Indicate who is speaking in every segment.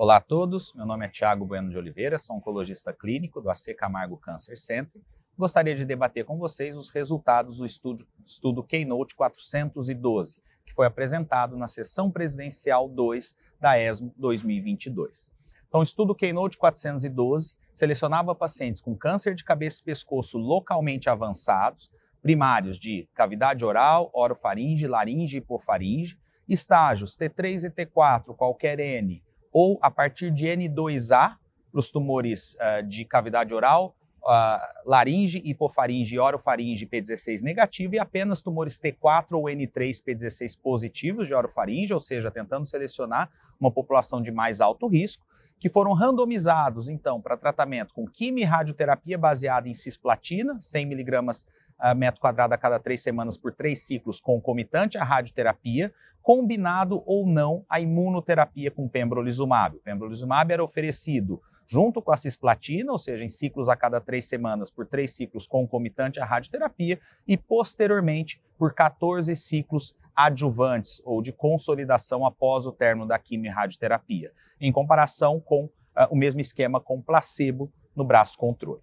Speaker 1: Olá a todos, meu nome é Thiago Bueno de Oliveira, sou oncologista clínico do AC Camargo Cancer Center. Gostaria de debater com vocês os resultados do estudo Keynote 412, que foi apresentado na sessão presidencial 2 da ESMO 2022. Então, o estudo Keynote 412 selecionava pacientes com câncer de cabeça e pescoço localmente avançados, primários de cavidade oral, orofaringe, laringe e hipofaringe, estágios T3 e T4, qualquer N, ou a partir de N2A, para os tumores de cavidade oral, laringe, hipofaringe, orofaringe P16 negativo e apenas tumores T4 ou N3 P16 positivos de orofaringe, ou seja, tentando selecionar uma população de mais alto risco, que foram randomizados, então, para tratamento com quimio e radioterapia baseada em cisplatina, 100 mg metro quadrado a cada 3 semanas por 3 ciclos concomitante à radioterapia, combinado ou não a imunoterapia com pembrolizumab. O pembrolizumab era oferecido junto com a cisplatina, ou seja, em ciclos a cada 3 semanas por 3 ciclos concomitante à radioterapia e posteriormente por 14 ciclos adjuvantes ou de consolidação após o término da quimio e radioterapia, em comparação com o mesmo esquema com placebo no braço controle.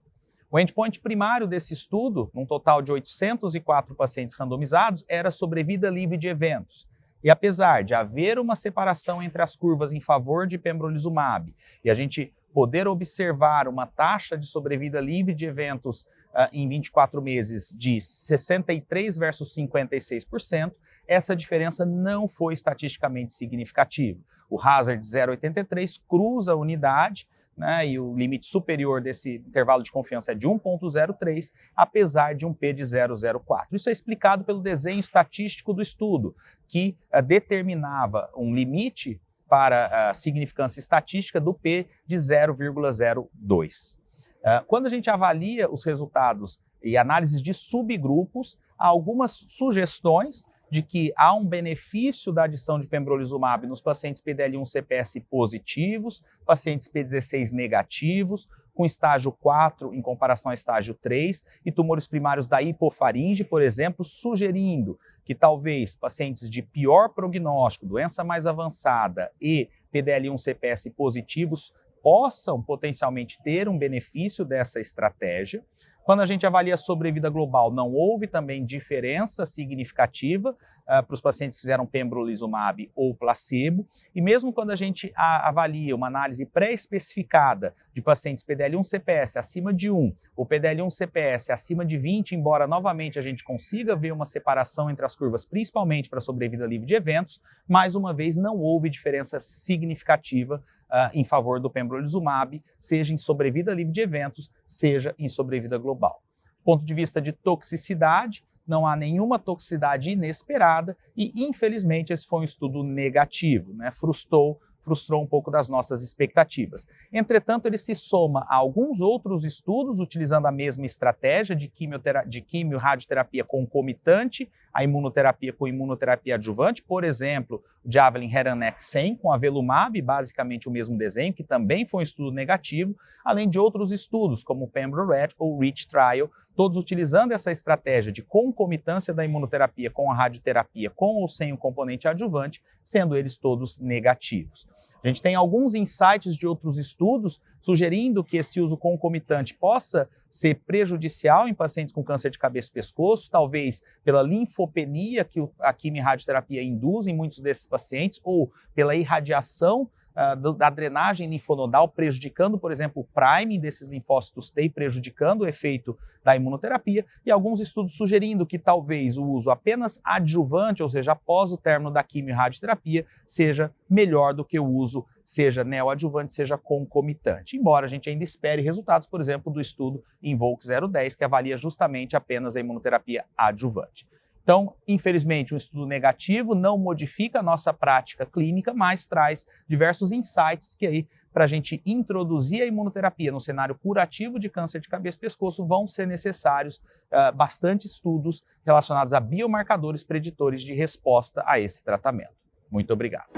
Speaker 1: O endpoint primário desse estudo, num total de 804 pacientes randomizados, era sobrevida livre de eventos. E apesar de haver uma separação entre as curvas em favor de pembrolizumab e a gente poder observar uma taxa de sobrevida livre de eventos em 24 meses de 63 versus 56%, essa diferença não foi estatisticamente significativa. O hazard 0,83 cruza a unidade, né, e o limite superior desse intervalo de confiança é de 1,03, apesar de um P de 0,04. Isso é explicado pelo desenho estatístico do estudo, que determinava um limite para a significância estatística do P de 0,02. Quando a gente avalia os resultados e análises de subgrupos, há algumas sugestões de que há um benefício da adição de pembrolizumab nos pacientes PDL1 CPS positivos, pacientes P16 negativos, com estágio 4 em comparação ao estágio 3 e tumores primários da hipofaringe, por exemplo, sugerindo que talvez pacientes de pior prognóstico, doença mais avançada e PDL1 CPS positivos possam potencialmente ter um benefício dessa estratégia. Quando a gente avalia a sobrevida global, não houve também diferença significativa para os pacientes que fizeram pembrolizumab ou placebo, e mesmo quando a gente avalia uma análise pré-especificada de pacientes PDL1 CPS acima de 1 ou PDL1 CPS acima de 20, embora novamente a gente consiga ver uma separação entre as curvas, principalmente para a sobrevida livre de eventos, mais uma vez não houve diferença significativa em favor do pembrolizumab, seja em sobrevida livre de eventos, seja em sobrevida global. Do ponto de vista de toxicidade, não há nenhuma toxicidade inesperada e, infelizmente, esse foi um estudo negativo, né? Frustrou um pouco das nossas expectativas. Entretanto, ele se soma a alguns outros estudos utilizando a mesma estratégia de quimio-radioterapia concomitante, a imunoterapia com imunoterapia adjuvante, por exemplo, o Javelin Head and Neck 100 com avelumab, basicamente o mesmo desenho, que também foi um estudo negativo, além de outros estudos, como o PemBRO-RED ou REACH Trial, todos utilizando essa estratégia de concomitância da imunoterapia com a radioterapia, com ou sem o componente adjuvante, sendo eles todos negativos. A gente tem alguns insights de outros estudos sugerindo que esse uso concomitante possa ser prejudicial em pacientes com câncer de cabeça e pescoço, talvez pela linfopenia que a quimio-radioterapia induz em muitos desses pacientes, ou pela irradiação da drenagem linfonodal, prejudicando, por exemplo, o priming desses linfócitos T e prejudicando o efeito da imunoterapia, e alguns estudos sugerindo que talvez o uso apenas adjuvante, ou seja, após o término da quimio e radioterapia, seja melhor do que o uso, seja neoadjuvante, seja concomitante. Embora a gente ainda espere resultados, por exemplo, do estudo Invoke 010, que avalia justamente apenas a imunoterapia adjuvante. Então, infelizmente, um estudo negativo não modifica a nossa prática clínica, mas traz diversos insights que aí, para a gente introduzir a imunoterapia no cenário curativo de câncer de cabeça e pescoço, vão ser necessários bastante estudos relacionados a biomarcadores preditores de resposta a esse tratamento. Muito obrigado.